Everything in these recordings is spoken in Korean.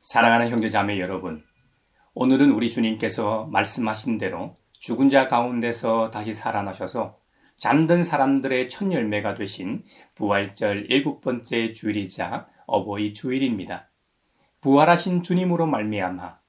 사랑하는 형제자매 여러분, 오늘은 우리 주님께서 말씀하신 대로 죽은 자 가운데서 다시 살아나셔서 잠든 사람들의 첫 열매가 되신 부활절 7번째 주일이자 어버이 주일입니다. 부활하신 주님으로 말미암아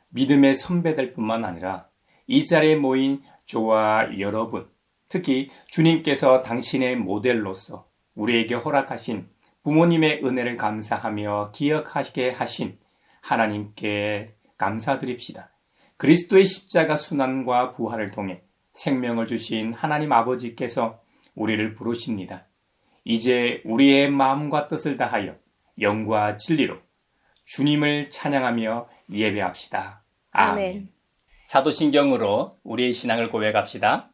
믿음의 선배들 뿐만 아니라 이 자리에 모인 저와 여러분, 특히 주님께서 당신의 모델로서 우리에게 허락하신 부모님의 은혜를 감사하며 기억하게 하신 하나님께 감사드립시다. 그리스도의 십자가 순환과 부활을 통해 생명을 주신 하나님 아버지께서 우리를 부르십니다. 이제 우리의 마음과 뜻을 다하여 영과 진리로 주님을 찬양하며 예배합시다. 아멘. 사도신경으로 우리의 신앙을 고백합시다.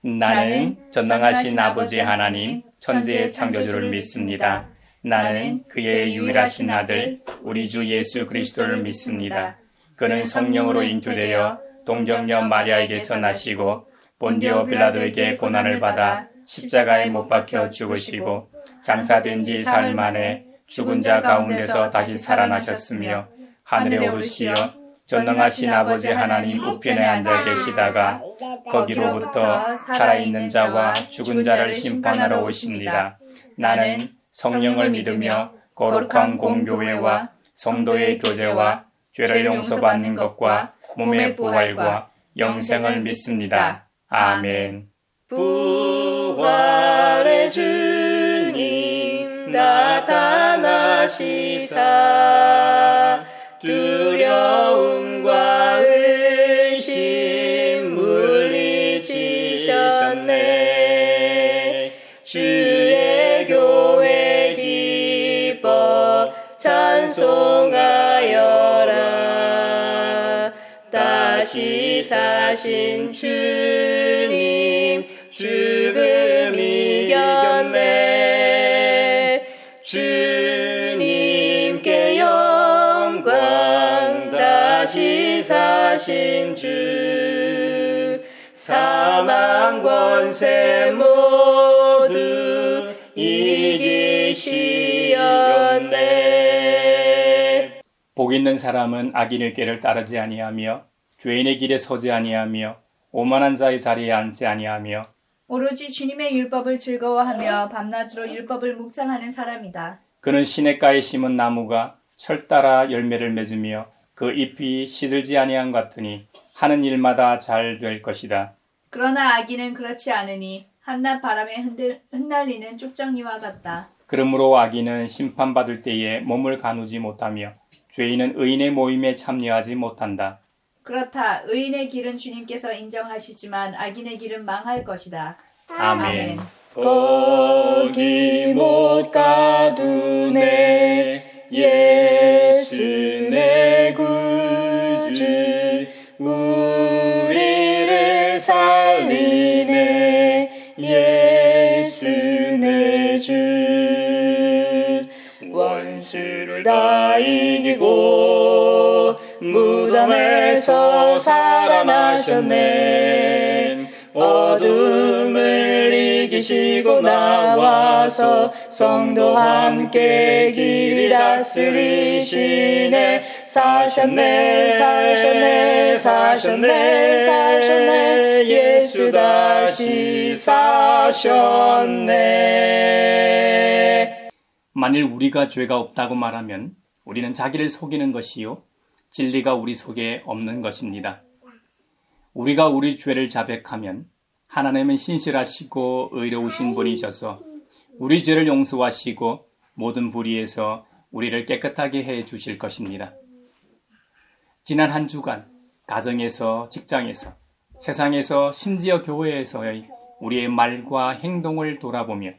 나는 전능하신 아버지 하나님, 천지의 창조주를 믿습니다. 나는 그의 유일하신 아들, 우리 주 예수 그리스도를 믿습니다. 그는 성령으로 잉태되어 동정녀 마리아에게서 나시고 본디오 빌라도에게 고난을 받아 십자가에 못 박혀 죽으시고 장사된 지 사흘 만에 죽은 자 가운데서 다시 살아나셨으며 하늘에 오르시어 전능하신 아버지 하나님 우편에 앉아 계시다가 거기로부터 살아있는 자와 죽은 자를 심판하러 오십니다. 나는 성령을 믿으며 거룩한 공교회와 성도의 교제와 죄를 용서받는 것과 몸의 부활과 영생을 믿습니다. 아멘. 부활의 주님 나타나시사 두려움과 의심 물리치셨네. 주의 교회 기뻐 찬송하여라. 다시 사신 주님 죽음 이겼네. 주님께 영광. 다시 사신 주 사망 권세 모두 이기시었네. 복 있는 사람은 악인의 꾀를 따르지 아니하며 죄인의 길에 서지 아니하며 오만한 자의 자리에 앉지 아니하며 오로지 주님의 율법을 즐거워하며 밤낮으로 율법을 묵상하는 사람이다. 그는 시냇가에 심은 나무가 철 따라 열매를 맺으며 그 잎이 시들지 아니함 같으니 하는 일마다 잘 될 것이다. 그러나 악인은 그렇지 않으니 한낮 바람에 흩날리는 쭉정이와 같다. 그러므로 악인은 심판받을 때에 몸을 가누지 못하며 죄인은 의인의 모임에 참여하지 못한다. 그렇다. 의인의 길은 주님께서 인정하시지만 악인의 길은 망할 것이다. 아멘. 거기 못 가두네. 예수 내 구주 우리를 살리네. 예수 내 주 원수를 다 이기고 무덤에서 살아나셨네. 어둠을 이기시고 나와서 성도 함께 길이 다스리시네. 사셨네. 예수 다시 사셨네. 만일 우리가 죄가 없다고 말하면 우리는 자기를 속이는 것이요 진리가 우리 속에 없는 것입니다. 우리가 우리 죄를 자백하면 하나님은 신실하시고 의로우신 분이셔서 우리 죄를 용서하시고 모든 불의에서 우리를 깨끗하게 해 주실 것입니다. 지난 한 주간 가정에서, 직장에서, 세상에서, 심지어 교회에서의 우리의 말과 행동을 돌아보며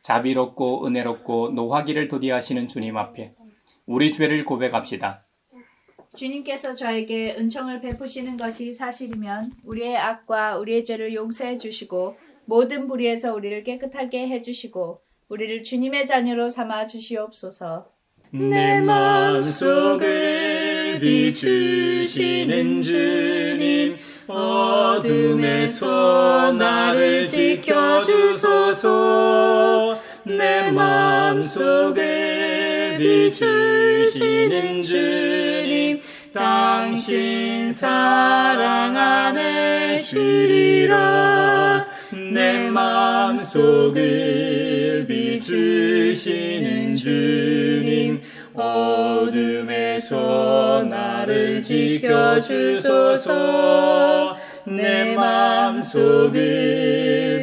자비롭고 은혜롭고 노하기를 도디하시는 주님 앞에 우리 죄를 고백합시다. 주님께서 저에게 은총을 베푸시는 것이 사실이면 우리의 악과 우리의 죄를 용서해 주시고 모든 불의에서 우리를 깨끗하게 해주시고 우리를 주님의 자녀로 삼아 주시옵소서. 내 마음속을 비추시는 주님 어둠에서 나를 지켜주소서. 내 마음속을 비추시는 주님 당신 사랑 안에 쉬리라 내 맘속을 비추시는 주님 어둠에서 나를 지켜주소서 내 맘속을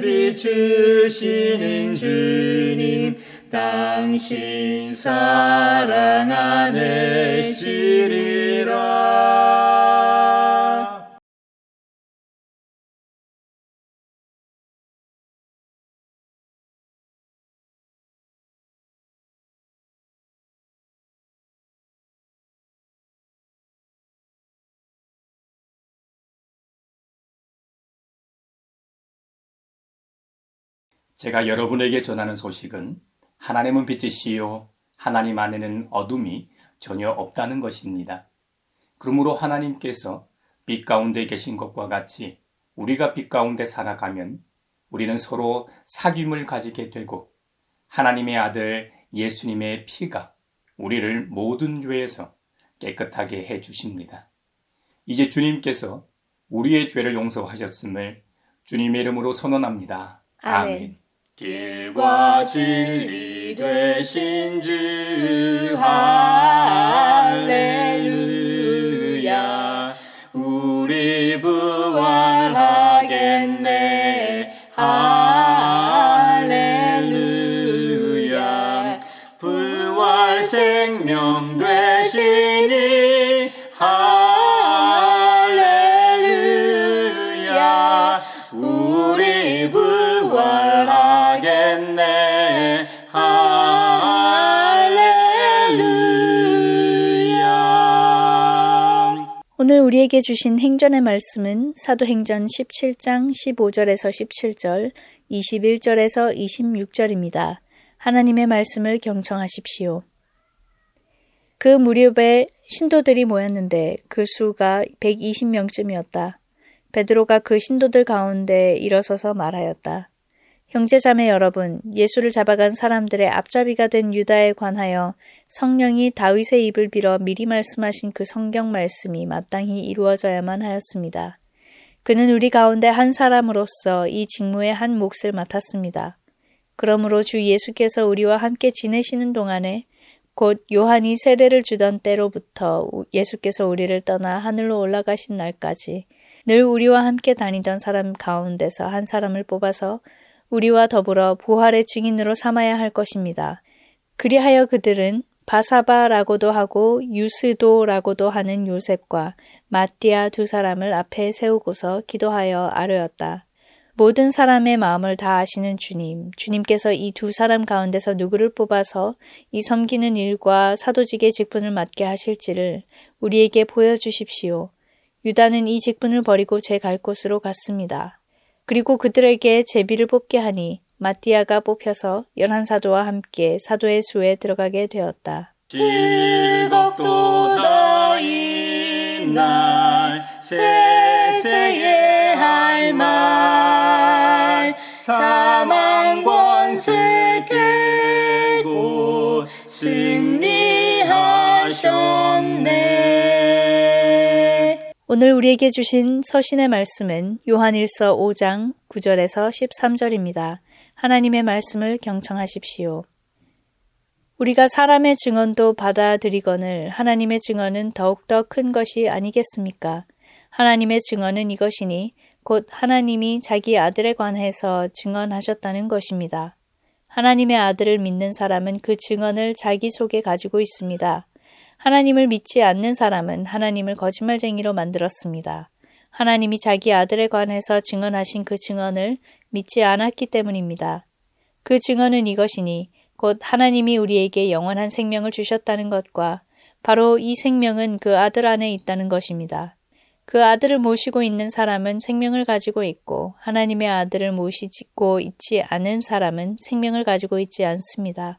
비추시는 주님 당신 사랑 안에 쉬리라. 제가 여러분에게 전하는 소식은 하나님은 빛이시요 하나님 안에는 어둠이 전혀 없다는 것입니다. 그러므로 하나님께서 빛 가운데 계신 것과 같이 우리가 빛 가운데 살아가면 우리는 서로 사귐을 가지게 되고 하나님의 아들 예수님의 피가 우리를 모든 죄에서 깨끗하게 해주십니다. 이제 주님께서 우리의 죄를 용서하셨음을 주님의 이름으로 선언합니다. 아멘. 길과 진리 되신 주 할렐루야 우리 부활하겠네 할렐루야 부활 생명 되시니 할렐루야 우리 부활하겠네 할렐루야. 오늘 우리에게 주신 행전의 말씀은 사도행전 17장 15절에서 17절, 21절에서 26절입니다. 하나님의 말씀을 경청하십시오. 그 무렵에 신도들이 모였는데 그 수가 120명쯤이었다. 베드로가 그 신도들 가운데 일어서서 말하였다. 형제자매 여러분, 예수를 잡아간 사람들의 앞잡이가 된 유다에 관하여 성령이 다윗의 입을 빌어 미리 말씀하신 그 성경 말씀이 마땅히 이루어져야만 하였습니다. 그는 우리 가운데 한 사람으로서 이 직무의 한 몫을 맡았습니다. 그러므로 주 예수께서 우리와 함께 지내시는 동안에 곧 요한이 세례를 주던 때로부터 예수께서 우리를 떠나 하늘로 올라가신 날까지 늘 우리와 함께 다니던 사람 가운데서 한 사람을 뽑아서 우리와 더불어 부활의 증인으로 삼아야 할 것입니다. 그리하여 그들은 바사바라고도 하고 유스도라고도 하는 요셉과 마띠아 두 사람을 앞에 세우고서 기도하여 아뢰었다. 모든 사람의 마음을 다 아시는 주님께서 이 두 사람 가운데서 누구를 뽑아서 이 섬기는 일과 사도직의 직분을 맡게 하실지를 우리에게 보여주십시오. 유다는 이 직분을 버리고 제 갈 곳으로 갔습니다. 그리고 그들에게 제비를 뽑게 하니 마띠아가 뽑혀서 11사도와 함께 사도의 수에 들어가게 되었다. 즐겁도다 이날 세세의 할 말 사망 권세 깨고 승리하셨네. 오늘 우리에게 주신 서신의 말씀은 요한일서 5장 9절에서 13절입니다. 하나님의 말씀을 경청하십시오. 우리가 사람의 증언도 받아들이거늘 하나님의 증언은 더욱더 큰 것이 아니겠습니까? 하나님의 증언은 이것이니 곧 하나님이 자기 아들에 관해서 증언하셨다는 것입니다. 하나님의 아들을 믿는 사람은 그 증언을 자기 속에 가지고 있습니다. 하나님을 믿지 않는 사람은 하나님을 거짓말쟁이로 만들었습니다. 하나님이 자기 아들에 관해서 증언하신 그 증언을 믿지 않았기 때문입니다. 그 증언은 이것이니 곧 하나님이 우리에게 영원한 생명을 주셨다는 것과 바로 이 생명은 그 아들 안에 있다는 것입니다. 그 아들을 모시고 있는 사람은 생명을 가지고 있고 하나님의 아들을 모시고 있지 않은 사람은 생명을 가지고 있지 않습니다.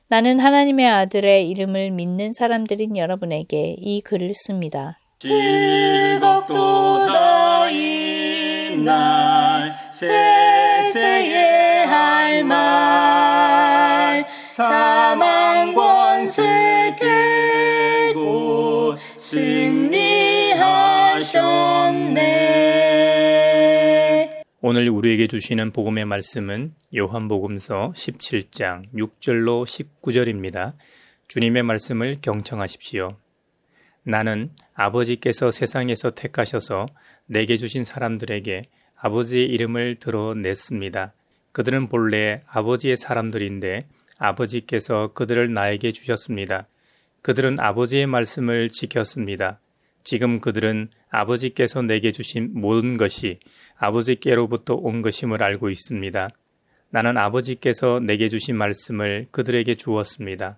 나는 하나님의 아들의 이름을 믿는 사람들인 여러분에게 이 글을 씁니다. 즐겁도다 이날 세세의 할 말 사망 권세 권세 깨고 승리하셨네. 오늘 우리에게 주시는 복음의 말씀은 요한복음서 17장 6절로 19절입니다. 주님의 말씀을 경청하십시오. 나는 아버지께서 세상에서 택하셔서 내게 주신 사람들에게 아버지의 이름을 드러냈습니다. 그들은 본래 아버지의 사람들인데 아버지께서 그들을 나에게 주셨습니다. 그들은 아버지의 말씀을 지켰습니다. 지금 그들은 아버지께서 내게 주신 모든 것이 아버지께로부터 온 것임을 알고 있습니다. 나는 아버지께서 내게 주신 말씀을 그들에게 주었습니다.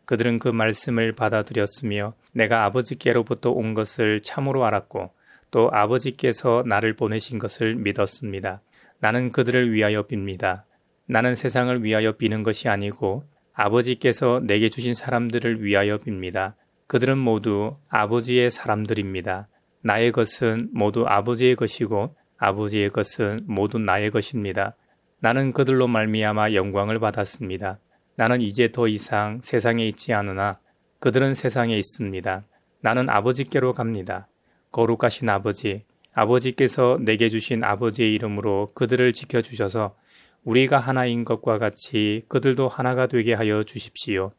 그들은 그 말씀을 받아들였으며 내가 아버지께로부터 온 것을 참으로 알았고 또 아버지께서 나를 보내신 것을 믿었습니다. 나는 그들을 위하여 빕니다. 나는 세상을 위하여 비는 것이 아니고 아버지께서 내게 주신 사람들을 위하여 빕니다. 그들은 모두 아버지의 사람들입니다. 나의 것은 모두 아버지의 것이고 아버지의 것은 모두 나의 것입니다. 나는 그들로 말미암아 영광을 받았습니다. 나는 이제 더 이상 세상에 있지 않으나 그들은 세상에 있습니다. 나는 아버지께로 갑니다. 거룩하신 아버지, 아버지께서 내게 주신 아버지의 이름으로 그들을 지켜주셔서 우리가 하나인 것과 같이 그들도 하나가 되게 하여 주십시오.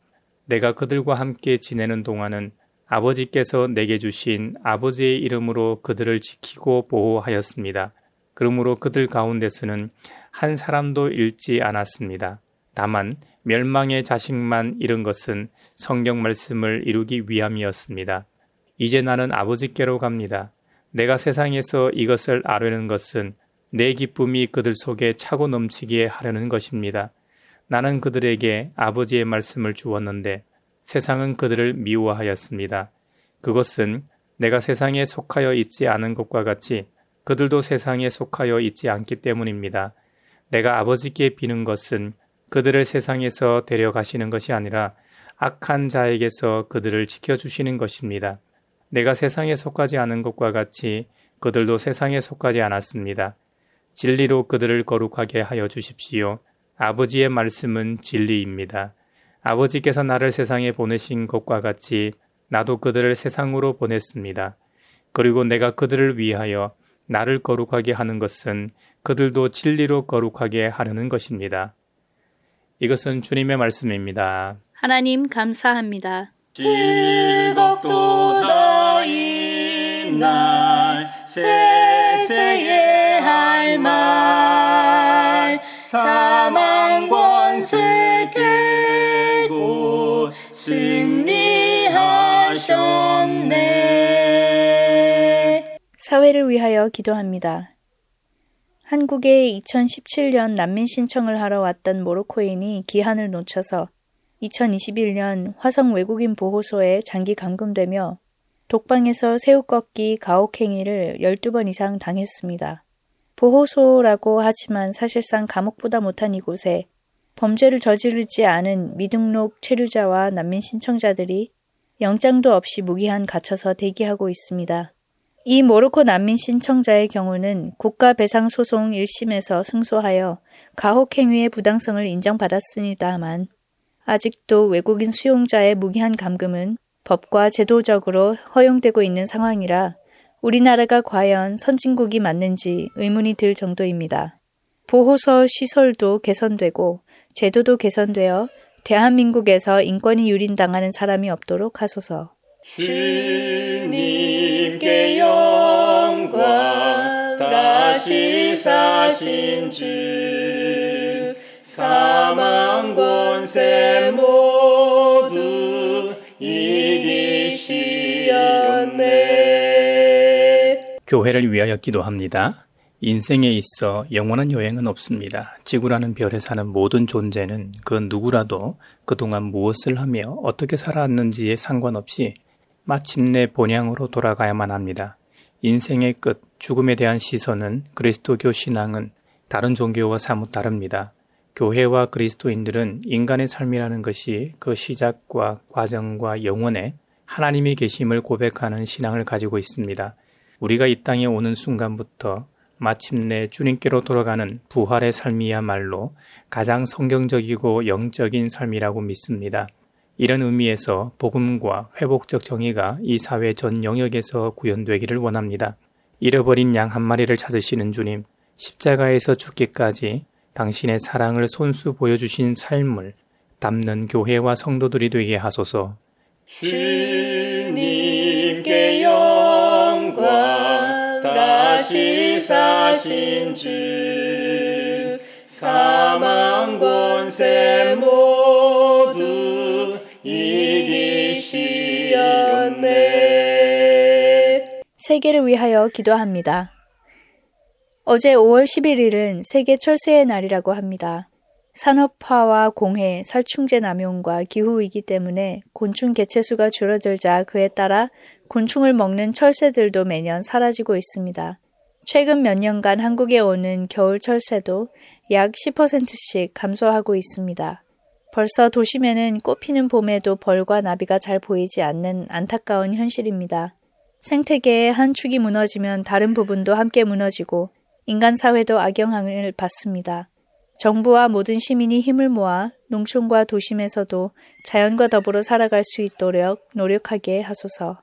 내가 그들과 함께 지내는 동안은 아버지께서 내게 주신 아버지의 이름으로 그들을 지키고 보호하였습니다. 그러므로 그들 가운데서는 한 사람도 잃지 않았습니다. 다만 멸망의 자식만 잃은 것은 성경 말씀을 이루기 위함이었습니다. 이제 나는 아버지께로 갑니다. 내가 세상에서 이것을 아뢰는 것은 내 기쁨이 그들 속에 차고 넘치게 하려는 것입니다. 나는 그들에게 아버지의 말씀을 주었는데 세상은 그들을 미워하였습니다. 그것은 내가 세상에 속하여 있지 않은 것과 같이 그들도 세상에 속하여 있지 않기 때문입니다. 내가 아버지께 비는 것은 그들을 세상에서 데려가시는 것이 아니라 악한 자에게서 그들을 지켜주시는 것입니다. 내가 세상에 속하지 않은 것과 같이 그들도 세상에 속하지 않았습니다. 진리로 그들을 거룩하게 하여 주십시오. 아버지의 말씀은 진리입니다. 아버지께서 나를 세상에 보내신 것과 같이 나도 그들을 세상으로 보냈습니다. 그리고 내가 그들을 위하여 나를 거룩하게 하는 것은 그들도 진리로 거룩하게 하려는 것입니다. 이것은 주님의 말씀입니다. 하나님 감사합니다. 즐겁도다 이날 세세의 할 말 사망 권세 깨고 승리하셨네. 사회를 위하여 기도합니다. 한국에 2017년 난민 신청을 하러 왔던 모로코인이 기한을 놓쳐서 2021년 화성 외국인 보호소에 장기 감금되며 독방에서 새우꺾기 가혹행위를 12번 이상 당했습니다. 보호소라고 하지만 사실상 감옥보다 못한 이곳에 범죄를 저지르지 않은 미등록 체류자와 난민 신청자들이 영장도 없이 무기한 갇혀서 대기하고 있습니다. 이 모로코 난민 신청자의 경우는 국가배상소송 1심에서 승소하여 가혹행위의 부당성을 인정받았습니다만 아직도 외국인 수용자의 무기한 감금은 법과 제도적으로 허용되고 있는 상황이라 우리나라가 과연 선진국이 맞는지 의문이 들 정도입니다. 보호소 시설도 개선되고 제도도 개선되어 대한민국에서 인권이 유린당하는 사람이 없도록 하소서. 주님께 영광 다시 사신 주 사망 권세 모두 이기시었네. 교회를 위하여 기도합니다. 인생에 있어 영원한 여행은 없습니다. 지구라는 별에 사는 모든 존재는 그 누구라도 그동안 무엇을 하며 어떻게 살아왔는지에 상관없이 마침내 본향으로 돌아가야만 합니다. 인생의 끝, 죽음에 대한 시선은 그리스도교 신앙은 다른 종교와 사뭇 다릅니다. 교회와 그리스도인들은 인간의 삶이라는 것이 그 시작과 과정과 영혼에 하나님이 계심을 고백하는 신앙을 가지고 있습니다. 우리가 이 땅에 오는 순간부터 마침내 주님께로 돌아가는 부활의 삶이야말로 가장 성경적이고 영적인 삶이라고 믿습니다. 이런 의미에서 복음과 회복적 정의가 이 사회 전 영역에서 구현되기를 원합니다. 잃어버린 양 한 마리를 찾으시는 주님, 십자가에서 죽기까지 당신의 사랑을 손수 보여주신 삶을 담는 교회와 성도들이 되게 하소서. 주님께 영광 다시 사신 주 사망 권세 모두 이기시었네. 세계를 위하여 기도합니다. 어제 5월 11일은 세계 철새의 날이라고 합니다. 산업화와 공해, 살충제 남용과 기후위기 때문에 곤충 개체수가 줄어들자 그에 따라 곤충을 먹는 철새들도 매년 사라지고 있습니다. 최근 몇 년간 한국에 오는 겨울 철새도 약 10%씩 감소하고 있습니다. 벌써 도심에는 꽃피는 봄에도 벌과 나비가 잘 보이지 않는 안타까운 현실입니다. 생태계의 한 축이 무너지면 다른 부분도 함께 무너지고 인간 사회도 악영향을 받습니다. 정부와 모든 시민이 힘을 모아 농촌과 도심에서도 자연과 더불어 살아갈 수 있도록 노력하게 하소서.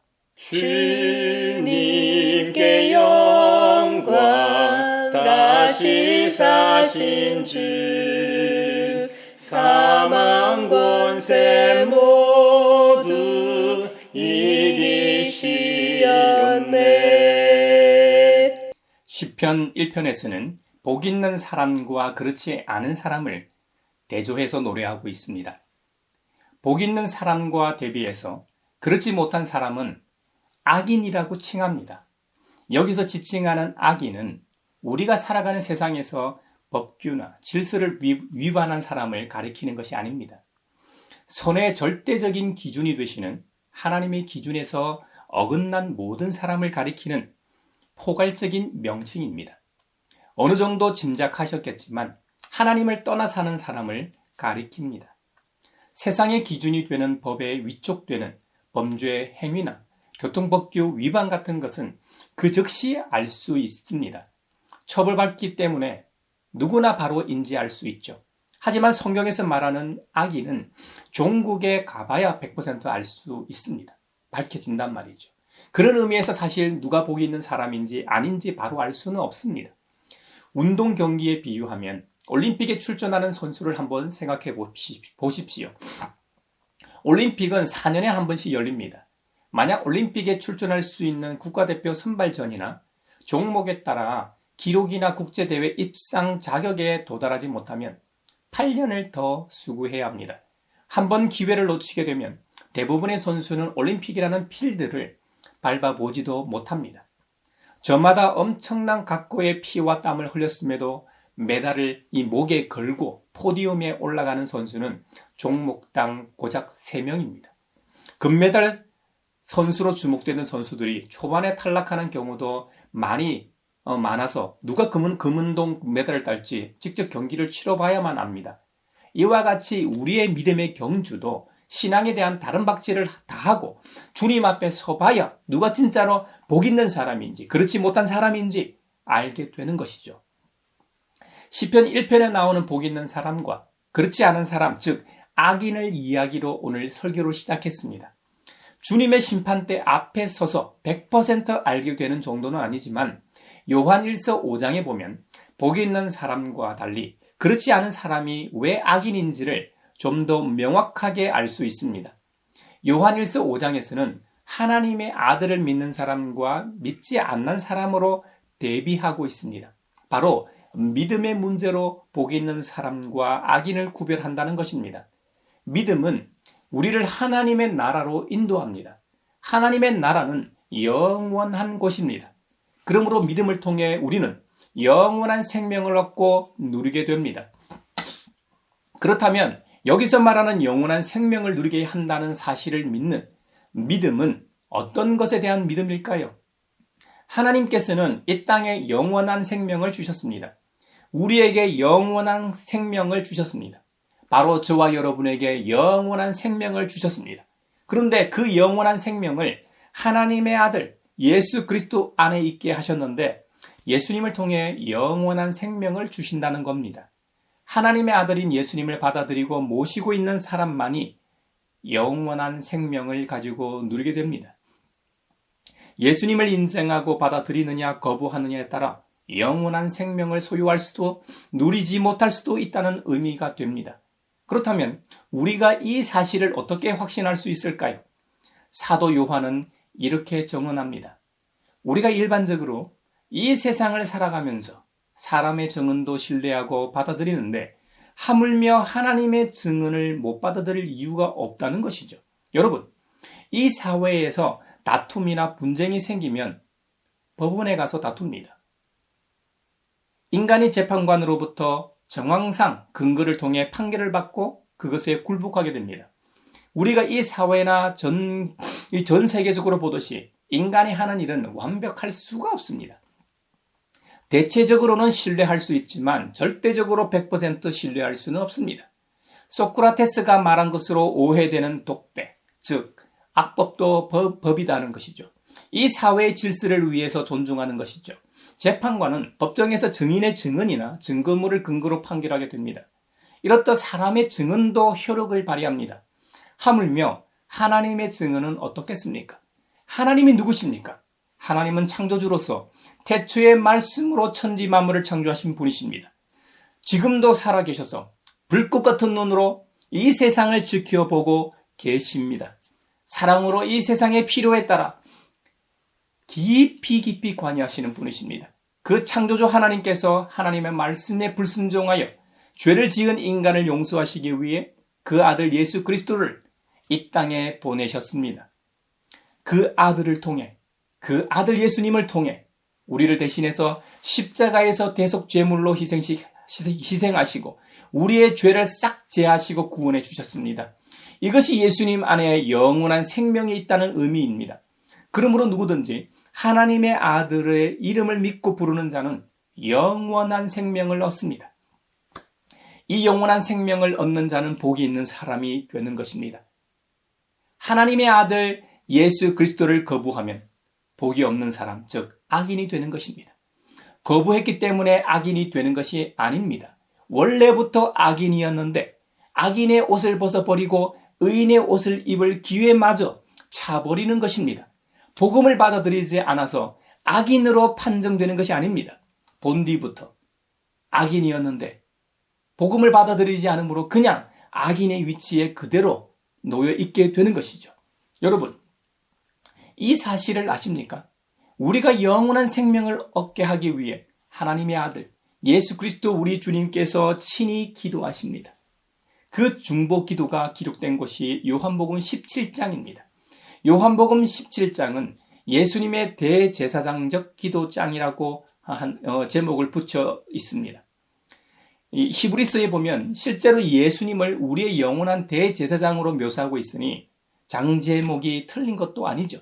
주님께 영광 다시 사신 주 사망 권세 모두 이기시었네. 시편 1편에서는 복 있는 사람과 그렇지 않은 사람을 대조해서 노래하고 있습니다. 복 있는 사람과 대비해서 그렇지 못한 사람은 악인이라고 칭합니다. 여기서 지칭하는 악인은 우리가 살아가는 세상에서 법규나 질서를 위반한 사람을 가리키는 것이 아닙니다. 선의 절대적인 기준이 되시는 하나님의 기준에서 어긋난 모든 사람을 가리키는 포괄적인 명칭입니다. 어느 정도 짐작하셨겠지만 하나님을 떠나 사는 사람을 가리킵니다. 세상의 기준이 되는 법에 위촉되는 범죄의 행위나 교통법규 위반 같은 것은 그 즉시 알 수 있습니다. 처벌받기 때문에 누구나 바로 인지할 수 있죠. 하지만 성경에서 말하는 악인은 종국에 가봐야 100% 알 수 있습니다. 밝혀진단 말이죠. 그런 의미에서 사실 누가 복이 있는 사람인지 아닌지 바로 알 수는 없습니다. 운동 경기에 비유하면 올림픽에 출전하는 선수를 한번 생각해 보십시오. 올림픽은 4년에 한 번씩 열립니다. 만약 올림픽에 출전할 수 있는 국가대표 선발전이나 종목에 따라 기록이나 국제대회 입상 자격에 도달하지 못하면 8년을 더 수고해야 합니다. 한번 기회를 놓치게 되면 대부분의 선수는 올림픽이라는 필드를 밟아보지도 못합니다. 저마다 엄청난 각고의 피와 땀을 흘렸음에도 메달을 이 목에 걸고 포디움에 올라가는 선수는 종목당 고작 3명입니다. 금메달 선수로 주목되는 선수들이 초반에 탈락하는 경우도 많아서 누가 금운동 메달을 딸지 직접 경기를 치러봐야만 압니다. 이와 같이 우리의 믿음의 경주도 신앙에 대한 다른 박제를 다 하고 주님 앞에 서봐야 누가 진짜로 복 있는 사람인지 그렇지 못한 사람인지 알게 되는 것이죠. 시편 1편에 나오는 복 있는 사람과 그렇지 않은 사람, 즉 악인을 이야기로 오늘 설교를 시작했습니다. 주님의 심판대 앞에 서서 100% 알게 되는 정도는 아니지만 요한일서 5장에 보면 복 있는 사람과 달리 그렇지 않은 사람이 왜 악인인지를 좀 더 명확하게 알 수 있습니다. 요한일서 5장에서는 하나님의 아들을 믿는 사람과 믿지 않는 사람으로 대비하고 있습니다. 바로 믿음의 문제로 복 있는 사람과 악인을 구별한다는 것입니다. 믿음은 우리를 하나님의 나라로 인도합니다. 하나님의 나라는 영원한 곳입니다. 그러므로 믿음을 통해 우리는 영원한 생명을 얻고 누리게 됩니다. 그렇다면 여기서 말하는 영원한 생명을 누리게 한다는 사실을 믿는 믿음은 어떤 것에 대한 믿음일까요? 하나님께서는 이 땅에 영원한 생명을 주셨습니다. 우리에게 영원한 생명을 주셨습니다. 바로 저와 여러분에게 영원한 생명을 주셨습니다. 그런데 그 영원한 생명을 하나님의 아들 예수 그리스도 안에 있게 하셨는데 예수님을 통해 영원한 생명을 주신다는 겁니다. 하나님의 아들인 예수님을 받아들이고 모시고 있는 사람만이 영원한 생명을 가지고 누리게 됩니다. 예수님을 인정하고 받아들이느냐 거부하느냐에 따라 영원한 생명을 소유할 수도 누리지 못할 수도 있다는 의미가 됩니다. 그렇다면 우리가 이 사실을 어떻게 확신할 수 있을까요? 사도 요한은 이렇게 정언합니다. 우리가 일반적으로 이 세상을 살아가면서 사람의 증언도 신뢰하고 받아들이는데 하물며 하나님의 증언을 못 받아들일 이유가 없다는 것이죠. 여러분, 이 사회에서 다툼이나 분쟁이 생기면 법원에 가서 다툽니다. 인간이 재판관으로부터 정황상 근거를 통해 판결을 받고 그것에 굴복하게 됩니다. 우리가 이 사회나 전 세계적으로 보듯이 인간이 하는 일은 완벽할 수가 없습니다. 대체적으로는 신뢰할 수 있지만 절대적으로 100% 신뢰할 수는 없습니다. 소크라테스가 말한 것으로 오해되는 독배, 즉 악법도 법이다는 것이죠. 이 사회의 질서를 위해서 존중하는 것이죠. 재판관은 법정에서 증인의 증언이나 증거물을 근거로 판결하게 됩니다. 이렇듯 사람의 증언도 효력을 발휘합니다. 하물며 하나님의 증언은 어떻겠습니까? 하나님이 누구십니까? 하나님은 창조주로서 태초의 말씀으로 천지 만물을 창조하신 분이십니다. 지금도 살아계셔서 불꽃 같은 눈으로 이 세상을 지켜보고 계십니다. 사랑으로 이 세상의 필요에 따라 깊이 관여하시는 분이십니다. 그 창조주 하나님께서 하나님의 말씀에 불순종하여 죄를 지은 인간을 용서하시기 위해 그 아들 예수 그리스도를 이 땅에 보내셨습니다. 그 아들을 통해, 그 아들 예수님을 통해 우리를 대신해서 십자가에서 대속 제물로 희생하시고 우리의 죄를 싹 제하시고 구원해 주셨습니다. 이것이 예수님 안에 영원한 생명이 있다는 의미입니다. 그러므로 누구든지 하나님의 아들의 이름을 믿고 부르는 자는 영원한 생명을 얻습니다. 이 영원한 생명을 얻는 자는 복이 있는 사람이 되는 것입니다. 하나님의 아들 예수 그리스도를 거부하면 복이 없는 사람, 즉 악인이 되는 것입니다. 거부했기 때문에 악인이 되는 것이 아닙니다. 원래부터 악인이었는데 악인의 옷을 벗어버리고 의인의 옷을 입을 기회마저 차버리는 것입니다. 복음을 받아들이지 않아서 악인으로 판정되는 것이 아닙니다. 본디부터 악인이었는데 복음을 받아들이지 않으므로 그냥 악인의 위치에 그대로 놓여 있게 되는 것이죠. 여러분, 이 사실을 아십니까? 우리가 영원한 생명을 얻게 하기 위해 하나님의 아들 예수 그리스도 우리 주님께서 친히 기도하십니다. 그 중보 기도가 기록된 곳이 요한복음 17장입니다. 요한복음 17장은 예수님의 대제사장적 기도장이라고 제목을 붙여 있습니다. 이 히브리서에 보면 실제로 예수님을 우리의 영원한 대제사장으로 묘사하고 있으니 장제목이 틀린 것도 아니죠.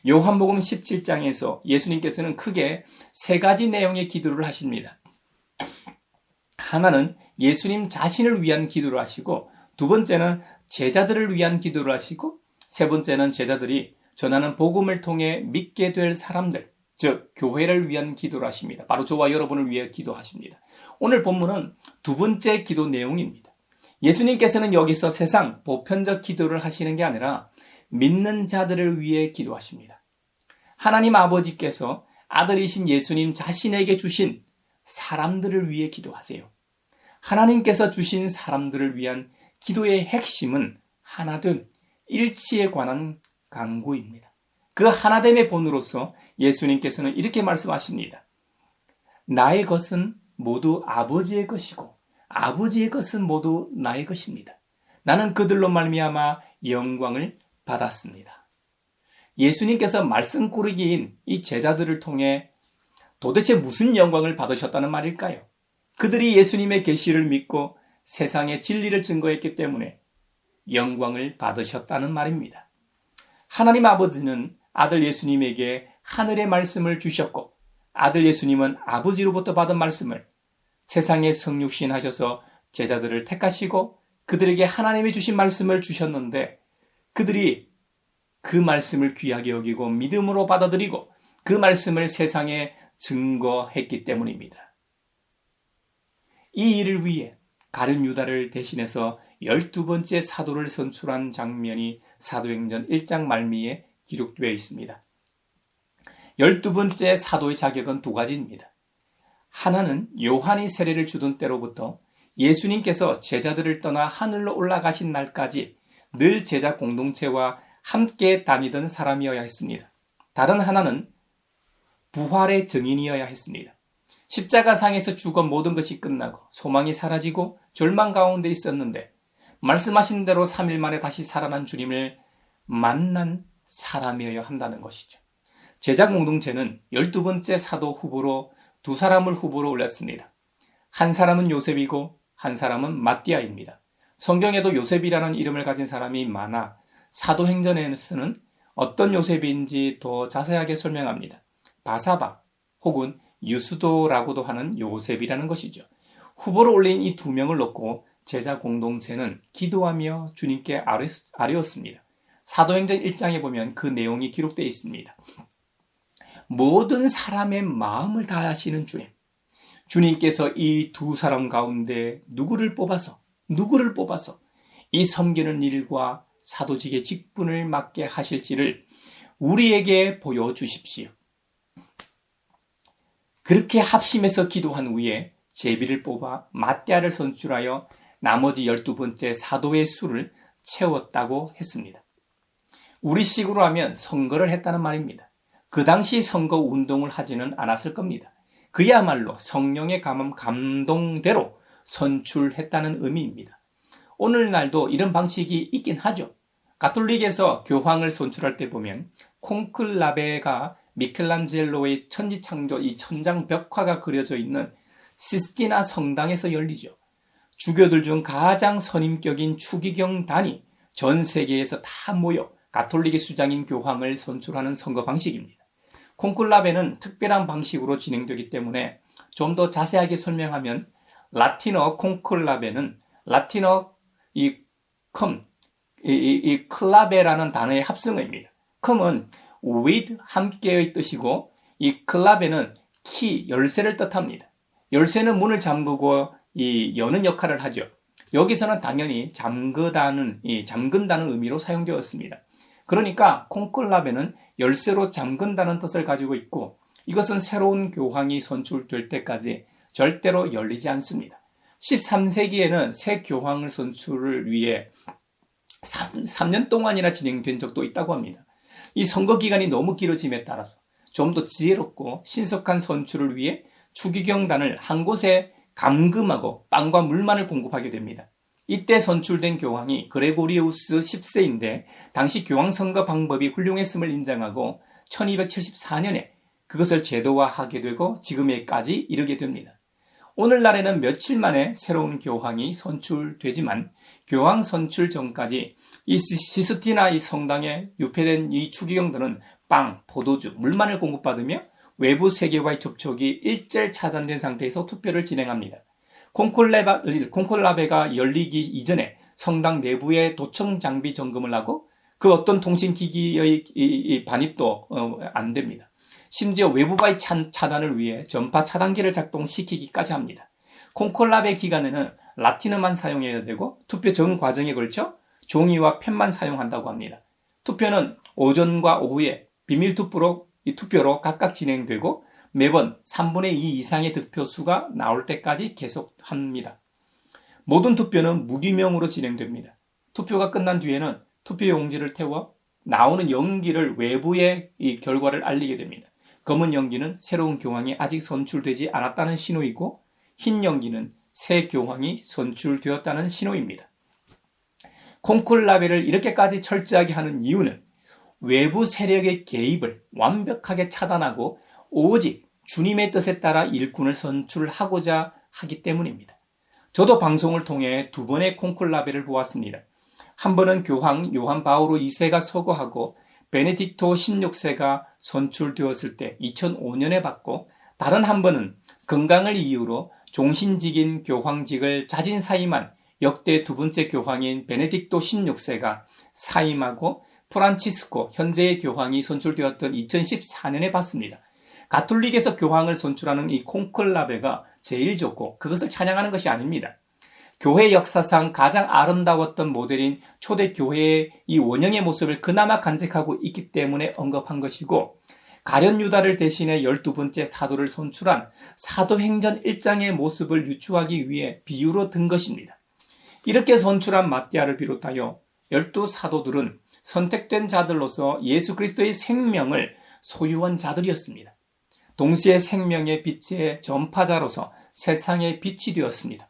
요한복음 17장에서 예수님께서는 크게 세 가지 내용의 기도를 하십니다. 하나는 예수님 자신을 위한 기도를 하시고, 두 번째는 제자들을 위한 기도를 하시고, 세 번째는 제자들이 전하는 복음을 통해 믿게 될 사람들, 즉 교회를 위한 기도를 하십니다. 바로 저와 여러분을 위해 기도하십니다. 오늘 본문은 두 번째 기도 내용입니다. 예수님께서는 여기서 세상 보편적 기도를 하시는 게 아니라 믿는 자들을 위해 기도하십니다. 하나님 아버지께서 아들이신 예수님 자신에게 주신 사람들을 위해 기도하세요. 하나님께서 주신 사람들을 위한 기도의 핵심은 하나됨, 일치에 관한 간구입니다. 그 하나됨의 본으로서 예수님께서는 이렇게 말씀하십니다. 나의 것은 모두 아버지의 것이고 아버지의 것은 모두 나의 것입니다. 나는 그들로 말미암아 영광을 받았습니다. 예수님께서 말씀꾸러기인 이 제자들을 통해 도대체 무슨 영광을 받으셨다는 말일까요? 그들이 예수님의 계시를 믿고 세상의 진리를 증거했기 때문에 영광을 받으셨다는 말입니다. 하나님 아버지는 아들 예수님에게 하늘의 말씀을 주셨고 아들 예수님은 아버지로부터 받은 말씀을 세상에 성육신하셔서 제자들을 택하시고 그들에게 하나님이 주신 말씀을 주셨는데 그들이 그 말씀을 귀하게 여기고 믿음으로 받아들이고 그 말씀을 세상에 증거했기 때문입니다. 이 일을 위해 가룟 유다를 대신해서 12번째 사도를 선출한 장면이 사도행전 1장 말미에 기록되어 있습니다. 12번째 사도의 자격은 두 가지입니다. 하나는 요한이 세례를 주던 때로부터 예수님께서 제자들을 떠나 하늘로 올라가신 날까지 늘 제자 공동체와 함께 다니던 사람이어야 했습니다. 다른 하나는 부활의 증인이어야 했습니다. 십자가상에서 죽어 모든 것이 끝나고 소망이 사라지고 절망 가운데 있었는데 말씀하신 대로 3일 만에 다시 살아난 주님을 만난 사람이어야 한다는 것이죠. 제자 공동체는 12번째 사도 후보로 두 사람을 후보로 올렸습니다. 한 사람은 요셉이고 한 사람은 마띠아입니다. 성경에도 요셉이라는 이름을 가진 사람이 많아 사도행전에서는 어떤 요셉인지 더 자세하게 설명합니다. 바사바 혹은 유스도라고도 하는 요셉이라는 것이죠. 후보로 올린 이 두 명을 놓고 제자 공동체는 기도하며 주님께 아뢰었습니다. 사도행전 1장에 보면 그 내용이 기록되어 있습니다. 모든 사람의 마음을 다하시는 주님, 주님께서 이 두 사람 가운데 누구를 뽑아서 이 섬기는 일과 사도직의 직분을 맡게 하실지를 우리에게 보여주십시오. 그렇게 합심해서 기도한 후에 제비를 뽑아 마띠아를 선출하여 나머지 12번째 사도의 수를 채웠다고 했습니다. 우리식으로 하면 선거를 했다는 말입니다. 그 당시 선거 운동을 하지는 않았을 겁니다. 그야말로 성령의 감동대로 선출했다는 의미입니다. 오늘날도 이런 방식이 있긴 하죠. 가톨릭에서 교황을 선출할 때 보면 콘클라베가 미켈란젤로의 천지창조 이 천장 벽화가 그려져 있는 시스티나 성당에서 열리죠. 주교들 중 가장 선임격인 추기경단이 전 세계에서 다 모여 가톨릭의 수장인 교황을 선출하는 선거 방식입니다. 콘클라베는 특별한 방식으로 진행되기 때문에 좀 더 자세하게 설명하면 라틴어 콘클라베는 라틴어 클라베라는 단어의 합성어입니다. 컴은 with 함께의 뜻이고 이 클라베는 키 열쇠를 뜻합니다. 열쇠는 문을 잠그고 여는 역할을 하죠. 여기서는 당연히 잠근다는 의미로 사용되었습니다. 그러니까 콘클라베는 열쇠로 잠근다는 뜻을 가지고 있고 이것은 새로운 교황이 선출될 때까지 절대로 열리지 않습니다. 13세기에는 새 교황을 선출을 위해 3년 동안이나 진행된 적도 있다고 합니다. 이 선거 기간이 너무 길어짐에 따라서 좀 더 지혜롭고 신속한 선출을 위해 추기경단을 한 곳에 감금하고 빵과 물만을 공급하게 됩니다. 이때 선출된 교황이 그레고리우스 10세인데 당시 교황 선거 방법이 훌륭했음을 인정하고 1274년에 그것을 제도화하게 되고 지금에까지 이르게 됩니다. 오늘날에는 며칠 만에 새로운 교황이 선출되지만 교황 선출 전까지 이 시스티나 이 성당에 유폐된 이 추기경들은 빵, 포도주, 물만을 공급받으며 외부 세계와의 접촉이 일절 차단된 상태에서 투표를 진행합니다. 콘클라베가 열리기 이전에 성당 내부의 도청 장비 점검을 하고 그 어떤 통신기기의 반입도 안 됩니다. 심지어 외부와의 차단을 위해 전파 차단기를 작동시키기까지 합니다. 콘클라베 기간에는 라틴어만 사용해야 되고 투표 전 과정에 걸쳐 종이와 펜만 사용한다고 합니다. 투표는 오전과 오후에 비밀 투표로 각각 진행되고 매번 3분의 2 이상의 득표수가 나올 때까지 계속합니다. 모든 투표는 무기명으로 진행됩니다. 투표가 끝난 뒤에는 투표 용지를 태워 나오는 연기를 외부에 이 결과를 알리게 됩니다. 검은 연기는 새로운 교황이 아직 선출되지 않았다는 신호이고 흰 연기는 새 교황이 선출되었다는 신호입니다. 콘클라베를 이렇게까지 철저하게 하는 이유는 외부 세력의 개입을 완벽하게 차단하고 오직 주님의 뜻에 따라 일꾼을 선출하고자 하기 때문입니다. 저도 방송을 통해 2번의 콘클라베를 보았습니다. 한 번은 교황 요한 바오로 2세가 서거하고 베네딕토 16세가 선출되었을 때 2005년에 받고 다른 한 번은 건강을 이유로 종신직인 교황직을 자진 사임한 역대 두 번째 교황인 베네딕토 16세가 사임하고 프란치스코 현재의 교황이 선출되었던 2014년에 받습니다. 가톨릭에서 교황을 선출하는 이 콘클라베가 제일 좋고 그것을 찬양하는 것이 아닙니다. 교회 역사상 가장 아름다웠던 모델인 초대교회의 이 원형의 모습을 그나마 간직하고 있기 때문에 언급한 것이고, 가룟 유다를 대신해 12번째 사도를 선출한 사도행전 1장의 모습을 유추하기 위해 비유로 든 것입니다. 이렇게 선출한 마띠아를 비롯하여 12사도들은 선택된 자들로서 예수 그리스도의 생명을 소유한 자들이었습니다. 동시에 생명의 빛의 전파자로서 세상의 빛이 되었습니다.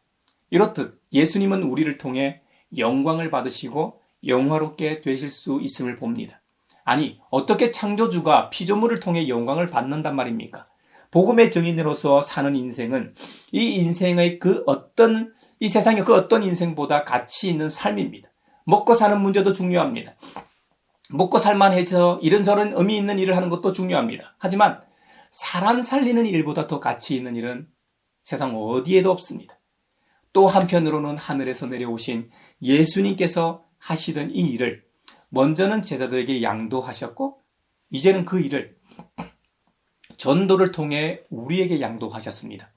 이렇듯 예수님은 우리를 통해 영광을 받으시고 영화롭게 되실 수 있음을 봅니다. 아니, 어떻게 창조주가 피조물을 통해 영광을 받는단 말입니까? 복음의 증인으로서 사는 인생은 이 인생의 이 세상의 그 어떤 인생보다 가치 있는 삶입니다. 먹고 사는 문제도 중요합니다. 먹고 살만해서 이런저런 의미 있는 일을 하는 것도 중요합니다. 하지만 사람 살리는 일보다 더 가치 있는 일은 세상 어디에도 없습니다. 또 한편으로는 하늘에서 내려오신 예수님께서 하시던 이 일을 먼저는 제자들에게 양도하셨고, 이제는 그 일을 전도를 통해 우리에게 양도하셨습니다.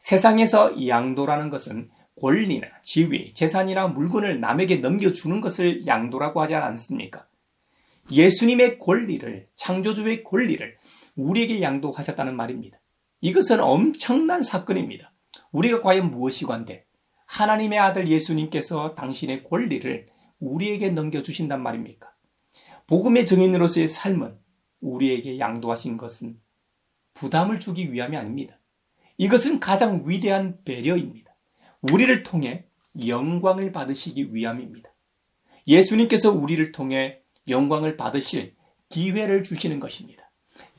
세상에서 양도라는 것은 권리나 지위, 재산이나 물건을 남에게 넘겨주는 것을 양도라고 하지 않습니까? 예수님의 권리를, 창조주의 권리를 우리에게 양도하셨다는 말입니다. 이것은 엄청난 사건입니다. 우리가 과연 무엇이 관대? 하나님의 아들 예수님께서 당신의 권리를 우리에게 넘겨주신단 말입니까? 복음의 증인으로서의 삶은 우리에게 양도하신 것은 부담을 주기 위함이 아닙니다. 이것은 가장 위대한 배려입니다. 우리를 통해 영광을 받으시기 위함입니다. 예수님께서 우리를 통해 영광을 받으실 기회를 주시는 것입니다.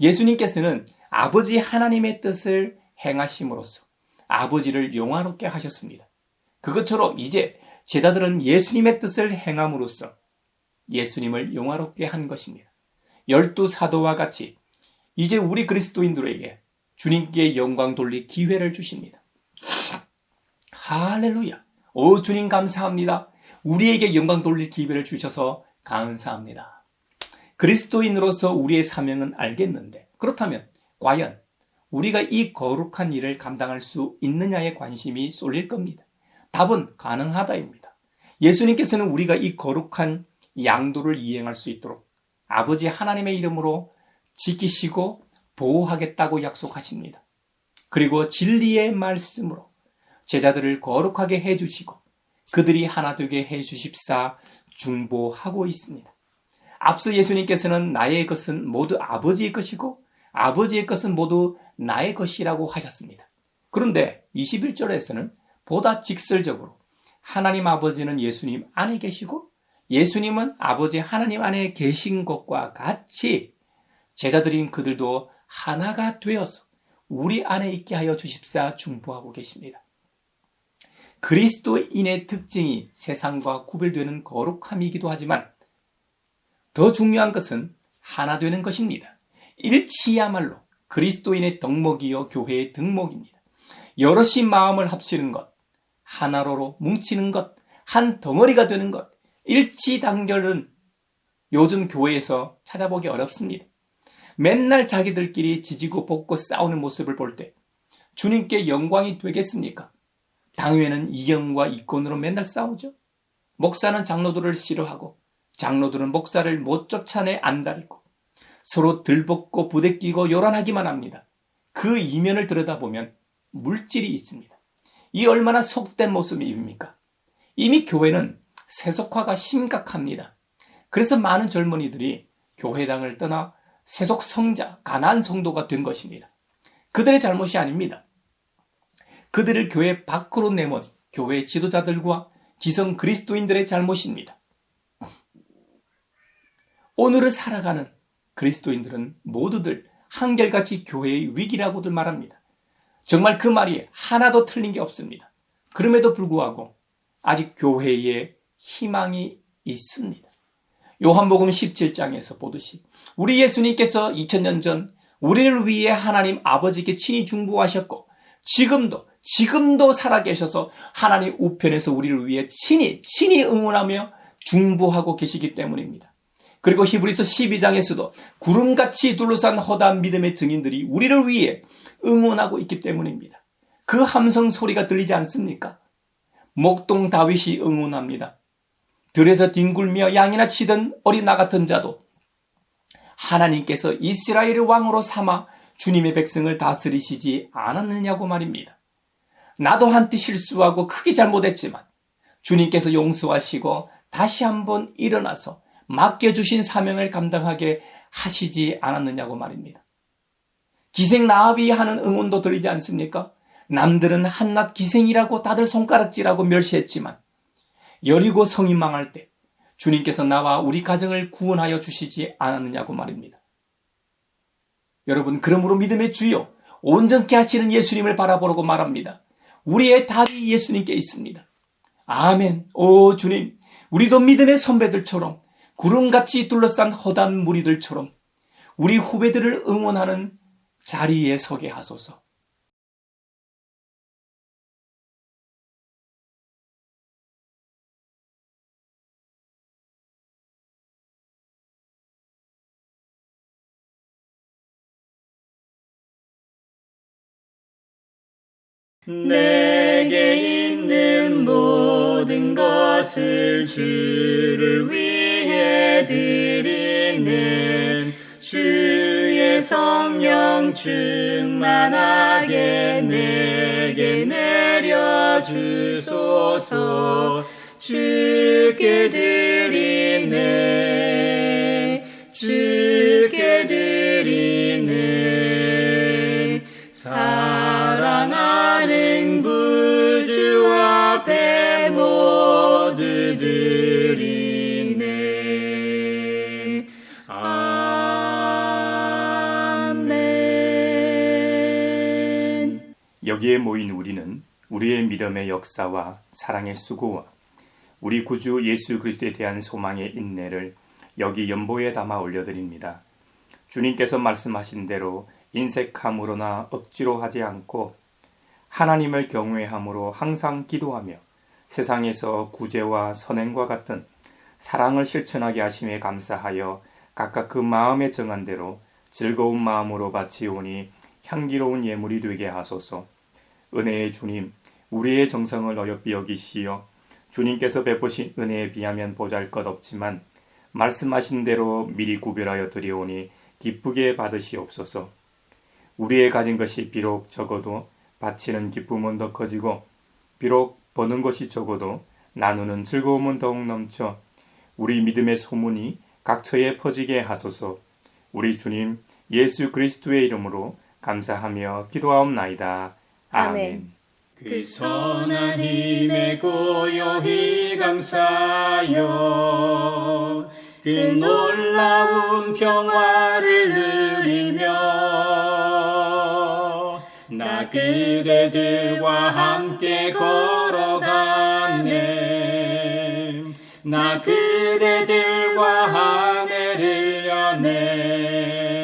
예수님께서는 아버지 하나님의 뜻을 행하심으로써 아버지를 영화롭게 하셨습니다. 그것처럼 이제 제자들은 예수님의 뜻을 행함으로써 예수님을 영화롭게 한 것입니다. 12사도와 같이 이제 우리 그리스도인들에게 주님께 영광 돌릴 기회를 주십니다. 할렐루야! 오 주님 감사합니다. 우리에게 영광 돌릴 기회를 주셔서 감사합니다. 그리스도인으로서 우리의 사명은 알겠는데, 그렇다면 과연 우리가 이 거룩한 일을 감당할 수 있느냐에 관심이 쏠릴 겁니다. 답은 가능하다입니다. 예수님께서는 우리가 이 거룩한 양도를 이행할 수 있도록 아버지 하나님의 이름으로 지키시고 보호하겠다고 약속하십니다. 그리고 진리의 말씀으로 제자들을 거룩하게 해주시고 그들이 하나 되게 해주십사 중보하고 있습니다. 앞서 예수님께서는 나의 것은 모두 아버지의 것이고 아버지의 것은 모두 나의 것이라고 하셨습니다. 그런데 21절에서는 보다 직설적으로 하나님 아버지는 예수님 안에 계시고 예수님은 아버지 하나님 안에 계신 것과 같이 제자들인 그들도 하나가 되어서 우리 안에 있게 하여 주십사 중보하고 계십니다. 그리스도인의 특징이 세상과 구별되는 거룩함이기도 하지만 더 중요한 것은 하나 되는 것입니다. 일치야말로 그리스도인의 덕목이요 교회의 덕목입니다. 여럿이 마음을 합치는 것, 하나로 뭉치는 것, 한 덩어리가 되는 것, 일치단결은 요즘 교회에서 찾아보기 어렵습니다. 맨날 자기들끼리 지지고 볶고 싸우는 모습을 볼 때 주님께 영광이 되겠습니까? 당회는 이견과 이권으로 맨날 싸우죠. 목사는 장로들을 싫어하고 장로들은 목사를 못 쫓아내 안달이고 서로 들벗고 부대끼고 요란하기만 합니다. 그 이면을 들여다보면 물질이 있습니다. 이 얼마나 속된 모습입니까? 이미 교회는 세속화가 심각합니다. 그래서 많은 젊은이들이 교회당을 떠나 세속 성자, 가난한 성도가 된 것입니다. 그들의 잘못이 아닙니다. 그들을 교회 밖으로 내몬 교회 지도자들과 기성 그리스도인들의 잘못입니다. 오늘을 살아가는 그리스도인들은 모두들 한결같이 교회의 위기라고들 말합니다. 정말 그 말이 하나도 틀린 게 없습니다. 그럼에도 불구하고 아직 교회에 희망이 있습니다. 요한복음 17장에서 보듯이 우리 예수님께서 2000년 전 우리를 위해 하나님 아버지께 친히 중보하셨고 지금도 살아계셔서 하나님 우편에서 우리를 위해 친히 응원하며 중보하고 계시기 때문입니다. 그리고 히브리서 12장에서도 구름같이 둘러싼 허다한 믿음의 증인들이 우리를 위해 응원하고 있기 때문입니다. 그 함성 소리가 들리지 않습니까? 목동 다윗이 응원합니다. 들에서 뒹굴며 양이나 치던 어린 나 같은 자도 하나님께서 이스라엘의 왕으로 삼아 주님의 백성을 다스리시지 않았느냐고 말입니다. 나도 한때 실수하고 크게 잘못했지만 주님께서 용서하시고 다시 한번 일어나서 맡겨주신 사명을 감당하게 하시지 않았느냐고 말입니다. 기생 라합이 하는 응원도 들리지 않습니까? 남들은 한낱 기생이라고 다들 손가락질하고 멸시했지만 여리고 성이 망할 때 주님께서 나와 우리 가정을 구원하여 주시지 않았느냐고 말입니다. 여러분, 그러므로 믿음의 주여 온전케 하시는 예수님을 바라보라고 말합니다. 우리의 답이 예수님께 있습니다. 아멘. 오 주님, 우리도 믿음의 선배들처럼 구름같이 둘러싼 허단 무리들처럼 우리 후배들을 응원하는 자리에 서게 하소서. 내게 있는 모든 것을 주를 위해 드리는 주의 성령 충만하게 내게 내려주소서. 주께 드리네 주께 드리네 사랑하는 구주 앞에 모두 드리네. 아멘. 여기에 모인 우리는 우리의 믿음의 역사와 사랑의 수고와 우리 구주 예수 그리스도에 대한 소망의 인내를 여기 연보에 담아 올려드립니다. 주님께서 말씀하신 대로 인색함으로나 억지로 하지 않고 하나님을 경외함으로 항상 기도하며 세상에서 구제와 선행과 같은 사랑을 실천하게 하심에 감사하여 각각 그 마음에 정한 대로 즐거운 마음으로 바치오니 향기로운 예물이 되게 하소서. 은혜의 주님, 우리의 정성을 어여삐 여기시어 주님께서 베푸신 은혜에 비하면 보잘것없지만 말씀하신 대로 미리 구별하여 드리오니 기쁘게 받으시옵소서. 우리의 가진 것이 비록 적어도 바치는 기쁨은 더 커지고 비록 버는 것이 적어도 나누는 즐거움은 더욱 넘쳐 우리 믿음의 소문이 각처에 퍼지게 하소서. 우리 주님 예수 그리스도의 이름으로 감사하며 기도하옵나이다. 아멘. 그 선한 힘에 고요히 감사하여 그 놀라운 평화를 누리며 나 그대들과 함께 걸어가네. 나 그대들과 한 해를 여네.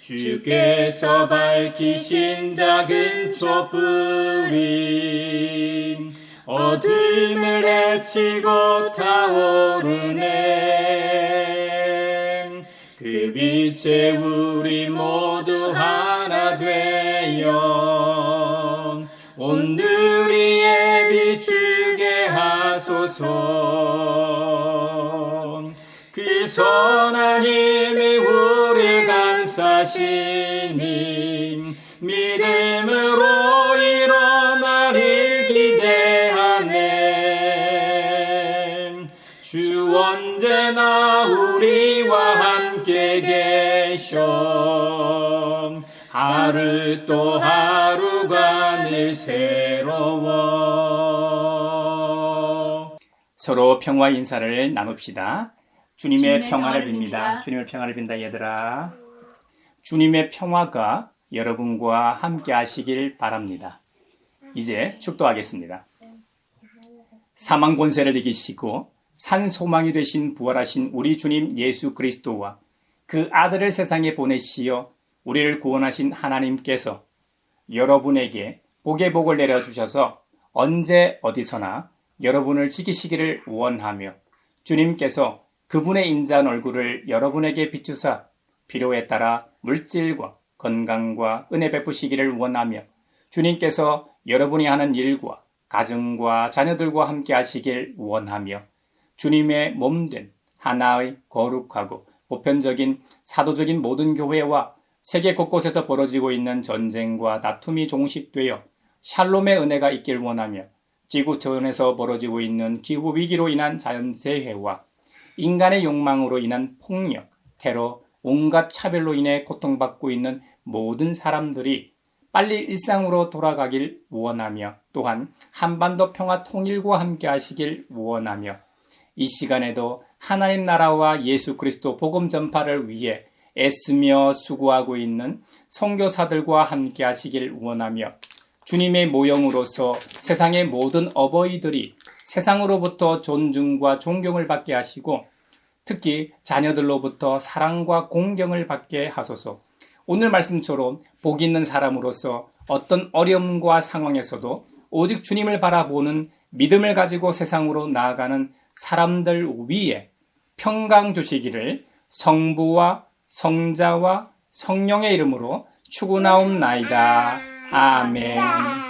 주께서 밝히신 작은 촛불이 어둠을 헤치고 타오르네. 그 빛에 우리 모두 하나 되어 온누리에 비추게 하소서. 그 선한 힘이 우릴 감싸시니 믿음으로 일어나길 기대하네. 주 언제나 우리와 함께 계셔 하루 또 하루가 늘 새로워. 서로 평화 인사를 나눕시다. 주님의 주님의 평화를 평화를 빕니다. 빕니다. 주님의 평화를 빈다 얘들아. 주님의 평화가 여러분과 함께 하시길 바랍니다. 이제 축도하겠습니다. 사망 권세를 이기시고 산 소망이 되신 부활하신 우리 주님 예수 그리스도와 그 아들을 세상에 보내시어 우리를 구원하신 하나님께서 여러분에게 복의 복을 내려주셔서 언제 어디서나 여러분을 지키시기를 원하며 주님께서 그분의 인자한 얼굴을 여러분에게 비추사 필요에 따라 물질과 건강과 은혜 베푸시기를 원하며 주님께서 여러분이 하는 일과 가정과 자녀들과 함께 하시길 원하며 주님의 몸된 하나의 거룩하고 보편적인 사도적인 모든 교회와 세계 곳곳에서 벌어지고 있는 전쟁과 다툼이 종식되어 샬롬의 은혜가 있길 원하며 지구촌에서 벌어지고 있는 기후위기로 인한 자연재해와 인간의 욕망으로 인한 폭력, 테러, 온갖 차별로 인해 고통받고 있는 모든 사람들이 빨리 일상으로 돌아가길 원하며 또한 한반도 평화 통일과 함께 하시길 원하며 이 시간에도 하나님 나라와 예수 그리스도 복음 전파를 위해 애쓰며 수고하고 있는 선교사들과 함께 하시길 원하며 주님의 모형으로서 세상의 모든 어버이들이 세상으로부터 존중과 존경을 받게 하시고 특히 자녀들로부터 사랑과 공경을 받게 하소서. 오늘 말씀처럼 복 있는 사람으로서 어떤 어려움과 상황에서도 오직 주님을 바라보는 믿음을 가지고 세상으로 나아가는 사람들 위에 평강 주시기를 성부와 성자와 성령의 이름으로 축원하옵나이다. 아멘.